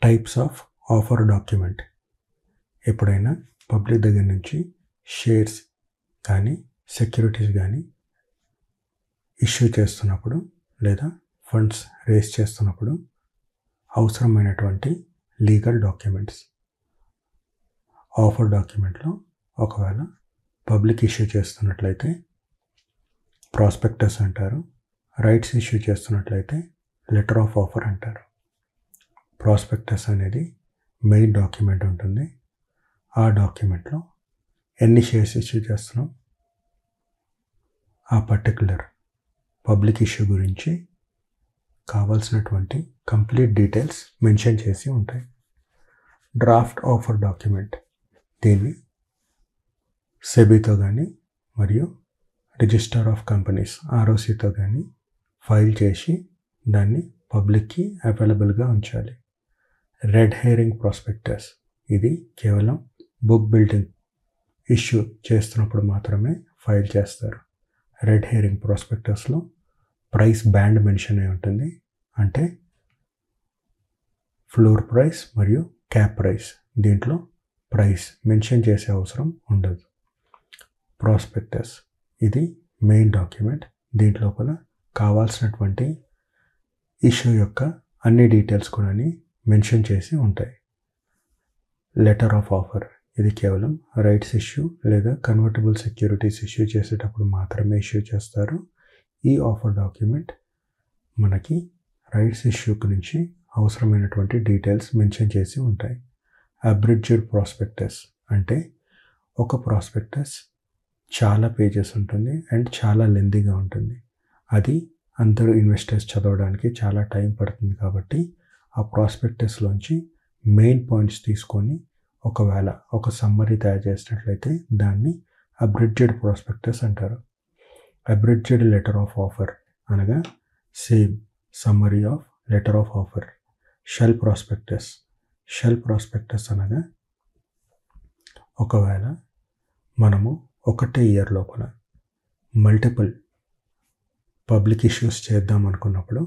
Types of offer document. ఎప్పుడైనా public దగ్గర నుంచి షేర్స్ కానీ సెక్యూరిటీస్ కానీ ఇష్యూ చేస్తున్నప్పుడు లేదా ఫండ్స్ రేస్ చేస్తున్నప్పుడు అవసరమైనటువంటి లీగల్ డాక్యుమెంట్స్. ఆఫర్ డాక్యుమెంట్లో ఒకవేళ పబ్లిక్ ఇష్యూ చేస్తున్నట్లయితే ప్రాస్పెక్టస్ అంటారు. రైట్స్ ఇష్యూ చేస్తున్నట్లయితే లెటర్ ఆఫ్ ఆఫర్ అంటారు. ప్రాస్పెక్టస్ అనేది మెయిన్ డాక్యుమెంట్ ఉంటుంది. ఆ డాక్యుమెంట్లో ఎన్ని షేర్స్ ఇష్యూ చేస్తున్నాం, ఆ పర్టికులర్ పబ్లిక్ ఇష్యూ గురించి కావాల్సినటువంటి కంప్లీట్ డీటెయిల్స్ మెన్షన్ చేసి ఉంటాయి. డ్రాఫ్ట్ ఆఫర్ డాక్యుమెంట్, దీన్ని సెబీతో కానీ మరియు రిజిస్టర్ ఆఫ్ కంపెనీస్ ఆర్ఓసితో కానీ ఫైల్ చేసి దాన్ని పబ్లిక్కి అవైలబుల్గా ఉంచాలి. రెడ్ హెరింగ్ ప్రాస్పెక్టస్, ఇది కేవలం బుక్ బిల్డింగ్ ఇష్యూ చేస్తున్నప్పుడు మాత్రమే ఫైల్ చేస్తారు. రెడ్ హెరింగ్ ప్రాస్పెక్టస్లో ప్రైస్ బ్యాండ్ మెన్షన్ అయి ఉంటుంది. అంటే ఫ్లోర్ ప్రైస్ మరియు క్యాప్ ప్రైస్, దీంట్లో ప్రైస్ మెన్షన్ చేసే అవసరం ఉండదు. ప్రాస్పెక్టస్ ఇది మెయిన్ డాక్యుమెంట్. దీంట్లోపల కావాల్సినటువంటి ఇష్యూ యొక్క అన్ని డీటెయిల్స్ కూడా మెన్షన్ చేసి ఉంటాయి. లెటర్ ఆఫ్ ఆఫర్, ఇది కేవలం రైట్స్ ఇష్యూ లేదా కన్వర్టబుల్ సెక్యూరిటీస్ ఇష్యూ చేసేటప్పుడు మాత్రమే ఇష్యూ చేస్తారు. ఈ ఆఫర్ డాక్యుమెంట్ మనకి రైట్స్ ఇష్యూ గురించి అవసరమైనటువంటి డీటెయిల్స్ మెన్షన్ చేసి ఉంటాయి. అబ్రిడ్జ్డ్ ప్రాస్పెక్టస్ అంటే ఒక ప్రాస్పెక్టస్ చాలా పేజెస్ ఉంటుంది అండ్ చాలా లెంతీగా ఉంటుంది. అది అందరూ ఇన్వెస్టర్స్ చదవడానికి చాలా టైం పడుతుంది. కాబట్టి ఆ ప్రాస్పెక్టస్లోంచి మెయిన్ పాయింట్స్ తీసుకొని ఒకవేళ ఒక సమ్మరీ తయారు చేసినట్లయితే దాన్ని అబ్రిడ్జ్డ్ ప్రాస్పెక్టస్ అంటారు. అబ్రిడ్జ్డ్ లెటర్ ఆఫ్ ఆఫర్ అనగా same summary of letter of offer. Shell prospectus, shell prospectus అనగా ఒకవేళ మనము ఒకటే ఇయర్ లోపల మల్టిపుల్ పబ్లిక్ ఇష్యూస్ చేద్దాం అనుకున్నప్పుడు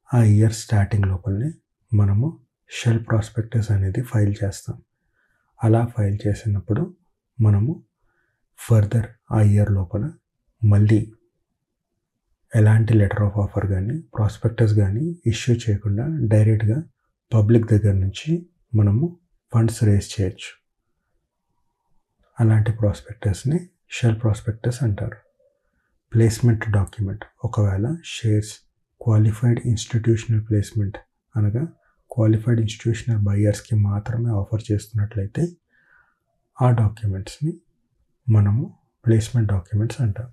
ఆ ఇయర్ స్టార్టింగ్ లోపలనే మనము షెల్ ప్రాస్పెక్టస్ అనేది ఫైల్ చేస్తాం. అలా ఫైల్ చేసినప్పుడు మనము ఫర్దర్ ఆ ఇయర్ లోపల మళ్ళీ ఎలాంటి లెటర్ ఆఫ్ ఆఫర్ కానీ ప్రాస్పెక్టస్ కానీ ఇష్యూ చేయకుండా డైరెక్ట్గా పబ్లిక్ దగ్గర నుంచి మనము ఫండ్స్ రేస్ చేయొచ్చు. అలాంటి ప్రాస్పెక్టస్ని షెల్ ప్రాస్పెక్టస్ అంటారు. ప్లేస్మెంట్ డాక్యుమెంట్, ఒకవేళ షేర్స్ క్వాలిఫైడ్ ఇన్స్టిట్యూషనల్ ప్లేస్మెంట్ అనగా క్వాలిఫైడ్ ఇన్స్టిట్యూషనల్ బయ్యర్స్కి మాత్రమే ఆఫర్ చేస్తున్నట్లయితే ఆ డాక్యుమెంట్స్ని మనము ప్లేస్మెంట్ డాక్యుమెంట్స్ అంటాం.